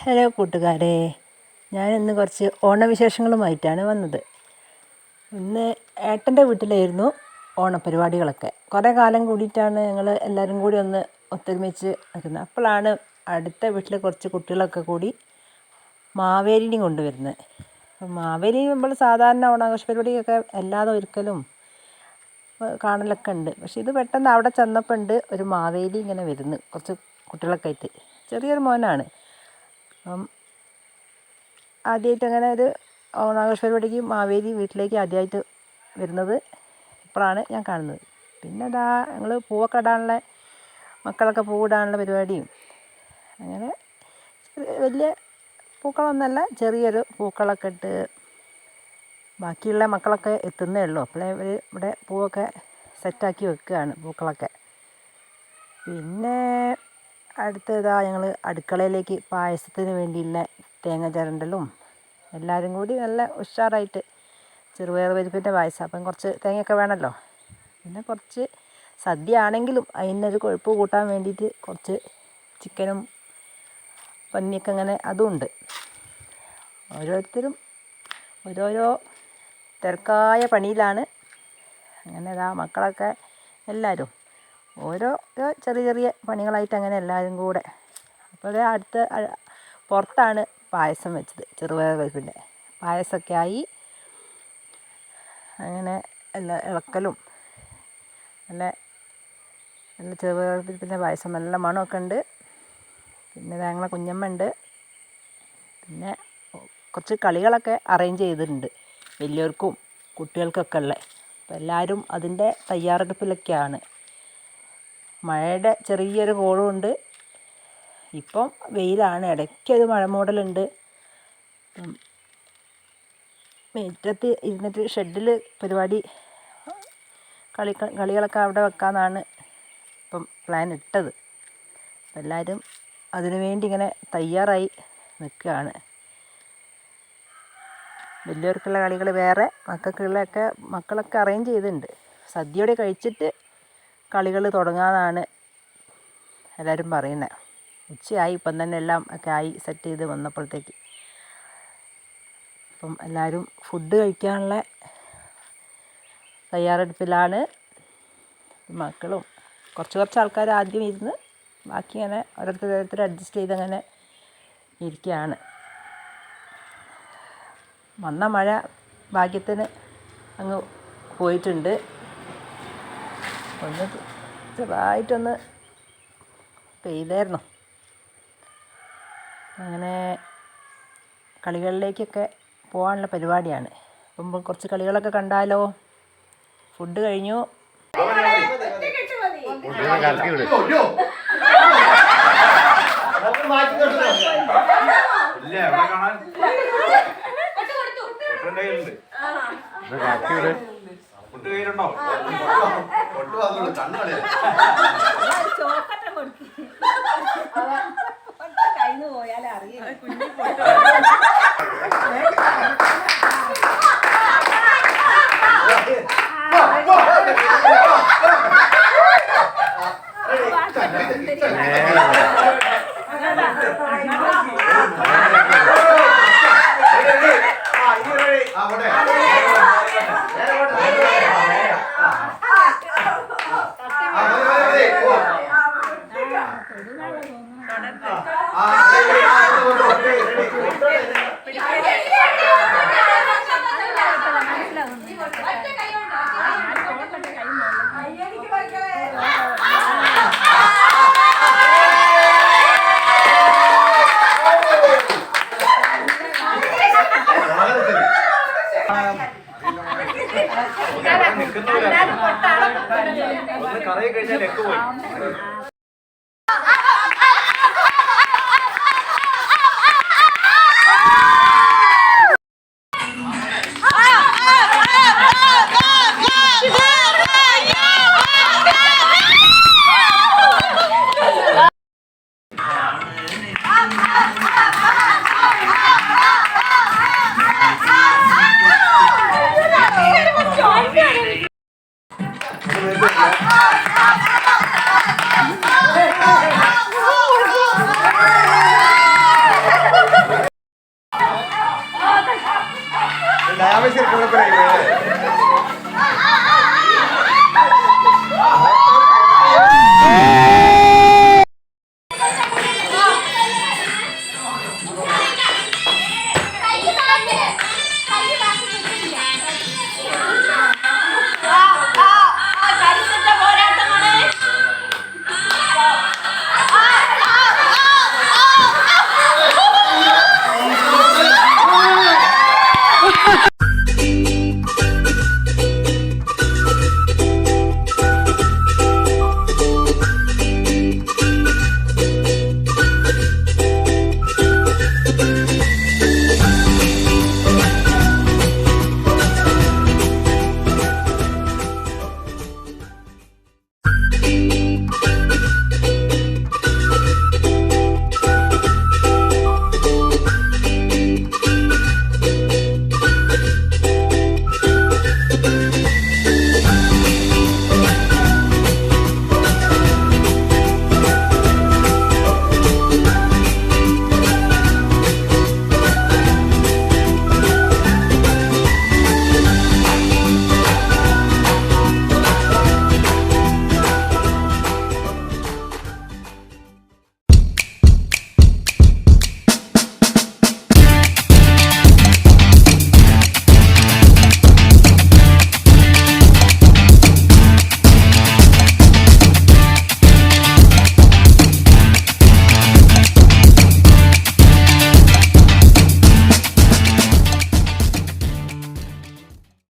Hello കൂട്ടുകാരെ, ഞാനിന്ന് കുറച്ച് ഓണവിശേഷങ്ങളുമായിട്ടാണ് വന്നത്. ഇന്ന് ഏട്ടൻ്റെ വീട്ടിലായിരുന്നു ഓണപരിപാടികളൊക്കെ. കുറേ കാലം കൂടിയിട്ടാണ് ഞങ്ങൾ എല്ലാവരും കൂടി ഒന്ന് ഒത്തൊരുമിച്ച് നിൽക്കുന്നത്. അപ്പോഴാണ് അടുത്ത വീട്ടിലെ കുറച്ച് കുട്ടികളൊക്കെ കൂടി മാവേലിനെയും കൊണ്ടുവരുന്നത്. അപ്പം മാവേലി നമ്മൾ സാധാരണ ഓണാഘോഷ പരിപാടിയൊക്കെ എല്ലാതും ഒരിക്കലും കാണലൊക്കെ ഉണ്ട്. പക്ഷെ ഇത് പെട്ടെന്ന് അവിടെ ചെന്നപ്പോൾ ഉണ്ട് ഒരു മാവേലി ഇങ്ങനെ വരുന്നു, കുറച്ച് കുട്ടികളൊക്കെ ആയിട്ട്. ചെറിയൊരു മോനാണ്. അപ്പം ആദ്യമായിട്ട് അങ്ങനെ ഒരു ഓണാഘോഷ പരിപാടിക്ക് മാവേലി വീട്ടിലേക്ക് ആദ്യമായിട്ട് വരുന്നത് ഇപ്പോഴാണ് ഞാൻ കാണുന്നത്. പിന്നെ ഇതാ ഞങ്ങൾ പൂവൊക്കെ ഇടാനുള്ള മക്കളൊക്കെ പൂവിടാനുള്ള പരിപാടിയും, അങ്ങനെ വലിയ പൂക്കളൊന്നുമല്ല, ചെറിയൊരു പൂക്കളൊക്കെ ഇട്ട് ബാക്കിയുള്ള മക്കളൊക്കെ എത്തുന്നേ ഉള്ളൂ. അപ്പോഴേ ഇവർ ഇവിടെ പൂവൊക്കെ സെറ്റാക്കി വെക്കുകയാണ്, പൂക്കളൊക്കെ. പിന്നെ അടുത്തതാ ഞങ്ങൾ അടുക്കളയിലേക്ക് പായസത്തിന് വേണ്ടിയുള്ള തേങ്ങ ചിരണ്ടലും എല്ലാവരും കൂടി നല്ല ഉഷാറായിട്ട്. ചെറുപയർ പരിപ്പിൻ്റെ പായസം, അപ്പം കുറച്ച് തേങ്ങയൊക്കെ വേണമല്ലോ. പിന്നെ കുറച്ച് സദ്യ ആണെങ്കിലും അതിനൊരു കൊഴുപ്പ് കൂട്ടാൻ വേണ്ടിയിട്ട് കുറച്ച് ചിക്കനും പന്നിയൊക്കെ അങ്ങനെ അതും ഉണ്ട്. ഓരോരുത്തരും ഓരോരോ തിരക്കായ പണിയിലാണ്. അങ്ങനെ ഇതാ മക്കളൊക്കെ എല്ലാവരും ഓരോ ചെറിയ ചെറിയ പണികളായിട്ട് അങ്ങനെ എല്ലാവരും കൂടെ. അപ്പോൾ അത് അടുത്ത പുറത്താണ് പായസം വെച്ചത്, ചെറുപയർ പരിപ്പിൻ്റെ പായസമൊക്കെ ആയി. അങ്ങനെ എല്ലാ ഇളക്കലും നല്ല നല്ല ചെറുപയർ പരിപ്പിൻ്റെ പായസം നല്ല മണമൊക്കെ ഉണ്ട്. പിന്നെ ഞങ്ങളെ കുഞ്ഞമ്മ ഉണ്ട്. പിന്നെ കുറച്ച് കളികളൊക്കെ അറേഞ്ച് ചെയ്തിട്ടുണ്ട്, വലിയവർക്കും കുട്ടികൾക്കൊക്കെ ഉള്ളത്. അപ്പോൾ എല്ലാവരും അതിൻ്റെ തയ്യാറെടുപ്പിലൊക്കെയാണ്. മഴയുടെ ചെറിയൊരു കോളുമുണ്ട്. ഇപ്പം വെയിലാണ്, ഇടയ്ക്കൊരു മഴ മൂടലുണ്ട്. മുറ്റത്ത് ഇരുന്നിട്ട് ഷെഡിൽ പരിപാടി കളികളൊക്കെ അവിടെ വെക്കാമെന്നാണ് ഇപ്പം പ്ലാൻ ഇട്ടത്. അപ്പം എല്ലാവരും അതിനു വേണ്ടി ഇങ്ങനെ തയ്യാറായി നിൽക്കുകയാണ്. വലിയവർക്കുള്ള കളികൾ വേറെ, മക്കളൊക്കെ അറേഞ്ച് ചെയ്തിട്ടുണ്ട്. സദ്യയോടെ കഴിച്ചിട്ട് കളികൾ തുടങ്ങാമെന്നാണ് എല്ലാവരും പറയുന്നത്. ഉച്ചയായി, ഇപ്പം തന്നെ എല്ലാം ഒക്കെ ആയി സെറ്റ് ചെയ്ത് വന്നപ്പോഴത്തേക്ക്. അപ്പം എല്ലാവരും ഫുഡ് കഴിക്കാനുള്ള തയ്യാറെടുപ്പിലാണ്. മക്കളും കുറച്ച് ആൾക്കാർ ആദ്യം ഇരുന്ന് ബാക്കി ഇങ്ങനെ ഓരോരുത്തർ അഡ്ജസ്റ്റ് ചെയ്ത് അങ്ങനെ ഇരിക്കുകയാണ്. വന്ന മഴ ഭാഗ്യത്തിന് അങ്ങ് പോയിട്ടുണ്ട്. ഒന്ന് ചെറുതായിട്ടൊന്ന് പെയ്തായിരുന്നു. അങ്ങനെ കളികളിലേക്കൊക്കെ പോകാനുള്ള പരിപാടിയാണ്. അപ്പം കുറച്ച് കളികളൊക്കെ കണ്ടാലോ? ഫുഡ് കഴിഞ്ഞു. പോയാലേ അറിയാം. കറയി കഴിഞ്ഞാൽ ലെക്ക് പോയി.